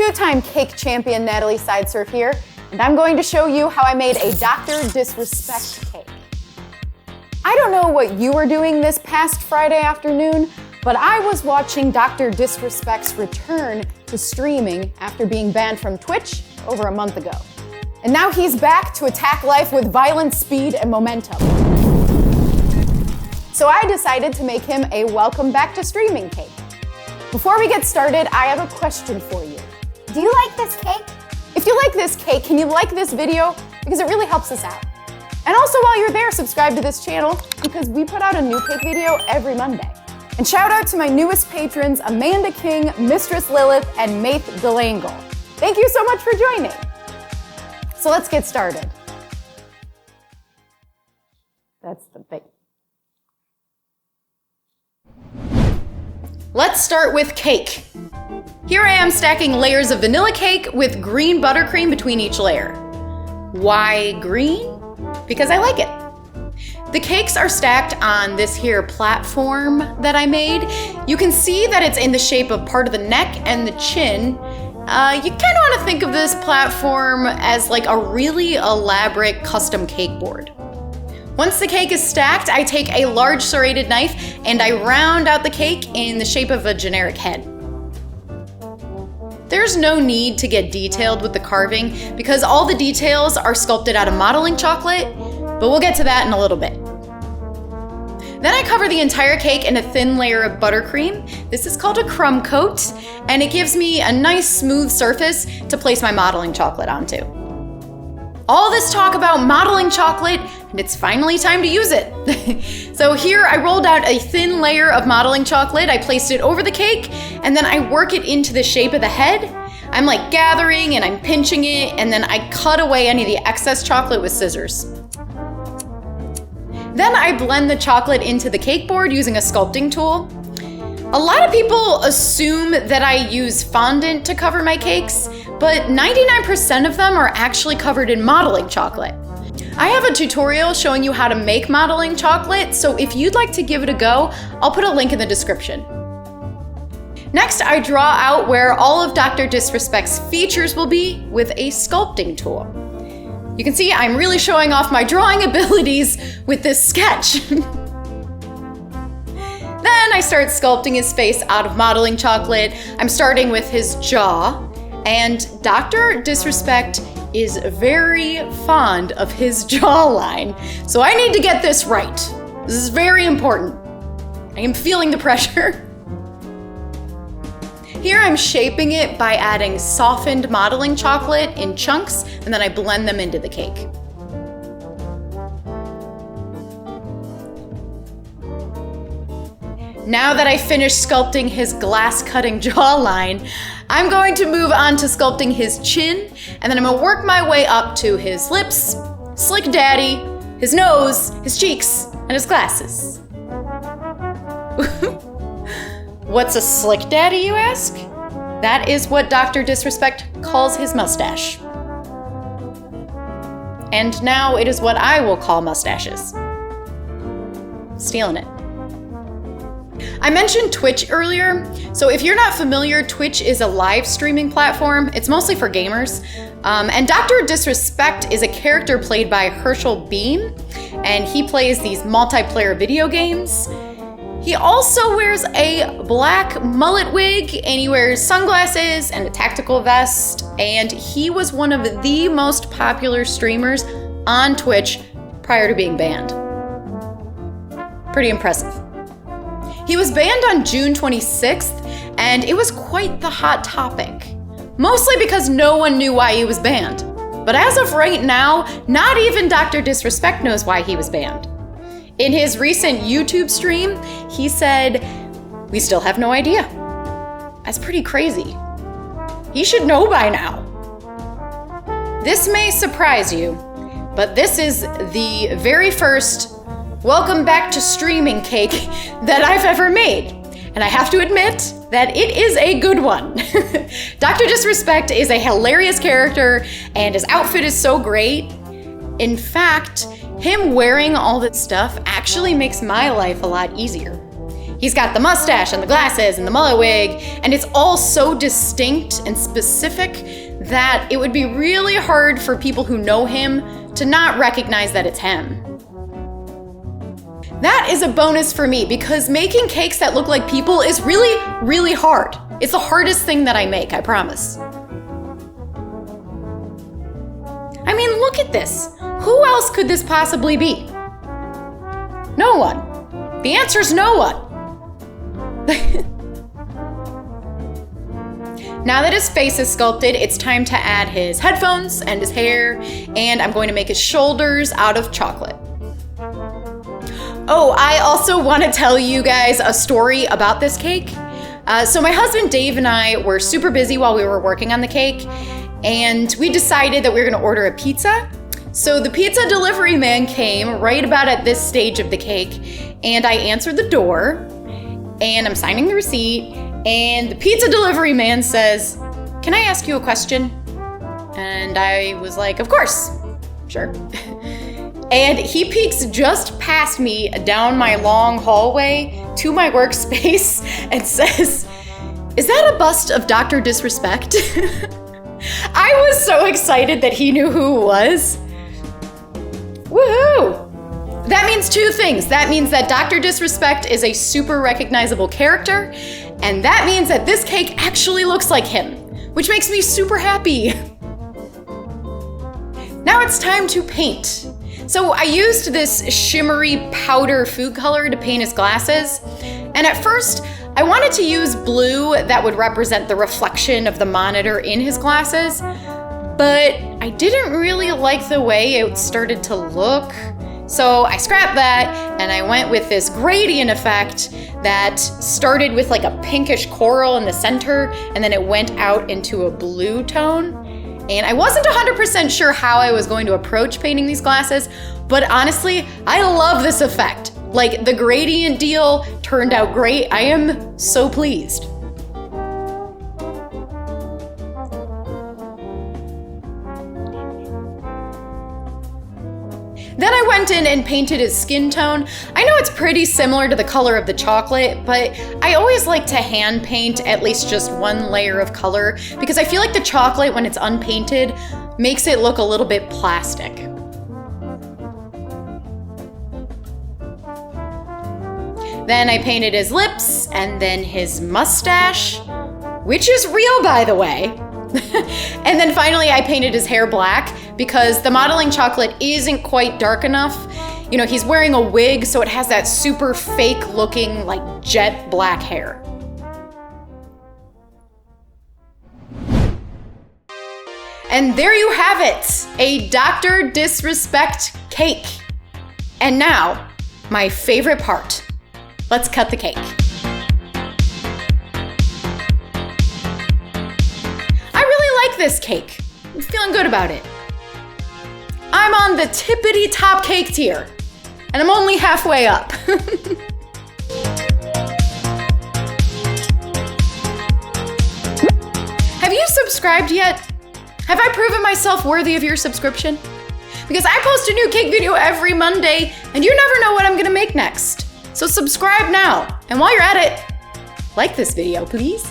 two-time cake champion Natalie Sideserf here, and I'm going to show you how I made a Dr. Disrespect cake. I don't know what you were doing this past Friday afternoon, but I was watching Dr. Disrespect's return to streaming after being banned from Twitch over a month ago. And now he's back to attack life with violent speed and momentum. So I decided to make him a welcome back to streaming cake. Before we get started, I have a question for you. Do you like this cake? If you like this cake, can you like this video? Because it really helps us out. And also while you're there, subscribe to this channel because we put out a new cake video every Monday. And shout out to my newest patrons, Amanda King, Mistress Lillith, and Maythe DelAngel. Thank you so much for joining. So let's get started. That's the thing. Let's start with cake. Here I am stacking layers of vanilla cake with green buttercream between each layer. Why green? Because I like it. The cakes are stacked on this here platform that I made. You can see that it's in the shape of part of the neck and the chin. You kind of want to think of this platform as like a really elaborate custom cake board. Once the cake is stacked, I take a large serrated knife and I round out the cake in the shape of a generic head. There's no need to get detailed with the carving because all the details are sculpted out of modeling chocolate, but we'll get to that in a little bit. Then I cover the entire cake in a thin layer of buttercream. This is called a crumb coat, and it gives me a nice smooth surface to place my modeling chocolate onto. All this talk about modeling chocolate, and it's finally time to use it. So here I rolled out a thin layer of modeling chocolate, I placed it over the cake, and then I work it into the shape of the head. I'm like gathering and I'm pinching it, and then I cut away any of the excess chocolate with scissors. Then I blend the chocolate into the cake board using a sculpting tool. A lot of people assume that I use fondant to cover my cakes, but 99% of them are actually covered in modeling chocolate. I have a tutorial showing you how to make modeling chocolate, so if you'd like to give it a go, I'll put a link in the description. Next, I draw out where all of Dr. Disrespect's features will be with a sculpting tool. You can see I'm really showing off my drawing abilities with this sketch. Then I start sculpting his face out of modeling chocolate. I'm starting with his jaw, and Dr. Disrespect is very fond of his jawline, so I need to get this right. This is very important. I am feeling the pressure. Here I'm shaping it by adding softened modeling chocolate in chunks, and then I blend them into the cake. Now that I finished sculpting his glass-cutting jawline, I'm going to move on to sculpting his chin, and then I'm gonna work my way up to his lips, Slick Daddy, his nose, his cheeks, and his glasses. What's a Slick Daddy, you ask? That is what Dr. Disrespect calls his mustache. And now it is what I will call mustaches. Stealing it. I mentioned Twitch earlier, so if you're not familiar, Twitch is a live streaming platform. It's mostly for gamers. And Dr. Disrespect is a character played by Herschel Beam, and he plays these multiplayer video games. He also wears a black mullet wig, and he wears sunglasses and a tactical vest, and he was one of the most popular streamers on Twitch prior to being banned. Pretty impressive. He was banned on June 26th, and it was quite the hot topic. Mostly because no one knew why he was banned. But as of right now, not even Dr. Disrespect knows why he was banned. In his recent YouTube stream, he said, "We still have no idea." That's pretty crazy. He should know by now. This may surprise you, but this is the very first welcome back to streaming cake that I've ever made. And I have to admit that it is a good one. Dr. Disrespect is a hilarious character and his outfit is so great. In fact, him wearing all that stuff actually makes my life a lot easier. He's got the mustache and the glasses and the mullet wig, and it's all so distinct and specific that it would be really hard for people who know him to not recognize that it's him. That is a bonus for me because making cakes that look like people is really, really hard. It's the hardest thing that I make, I promise. I mean, look at this. Who else could this possibly be? No one. The answer is no one. Now that his face is sculpted, it's time to add his headphones and his hair, and I'm going to make his shoulders out of chocolate. Oh, I also want to tell you guys a story about this cake. So my husband Dave and I were super busy while we were working on the cake, and we decided that we were going to order a pizza. So the pizza delivery man came right about at this stage of the cake, and I answered the door, and I'm signing the receipt, and the pizza delivery man says, "Can I ask you a question?" And I was like, "Of course, sure." And he peeks just past me down my long hallway to my workspace and says, "Is that a bust of Dr. Disrespect?" I was so excited that he knew who it was. Woohoo! That means two things. That means that Dr. Disrespect is a super recognizable character, and that means that this cake actually looks like him, which makes me super happy. Now it's time to paint. So I used this shimmery powder food color to paint his glasses, and at first I wanted to use blue that would represent the reflection of the monitor in his glasses, but I didn't really like the way it started to look. So I scrapped that and I went with this gradient effect that started with like a pinkish coral in the center and then it went out into a blue tone. And I wasn't 100% sure how I was going to approach painting these glasses, but honestly, I love this effect. Like, the gradient deal turned out great. I am so pleased. Then I went in and painted his skin tone. I know it's pretty similar to the color of the chocolate, but I always like to hand paint at least just one layer of color because I feel like the chocolate, when it's unpainted, makes it look a little bit plastic. Then I painted his lips and then his mustache, which is real, by the way. And then finally I painted his hair black because the modeling chocolate isn't quite dark enough. You know, he's wearing a wig, so it has that super fake looking, like, jet black hair. And there you have it, a Dr. Disrespect cake. And now, my favorite part. Let's cut the cake. This cake. I'm feeling good about it. I'm on the tippity top cake tier, and I'm only halfway up. Have you subscribed yet? Have I proven myself worthy of your subscription? Because I post a new cake video every Monday, and you never know what I'm gonna make next. So subscribe now, and while you're at it, like this video, please.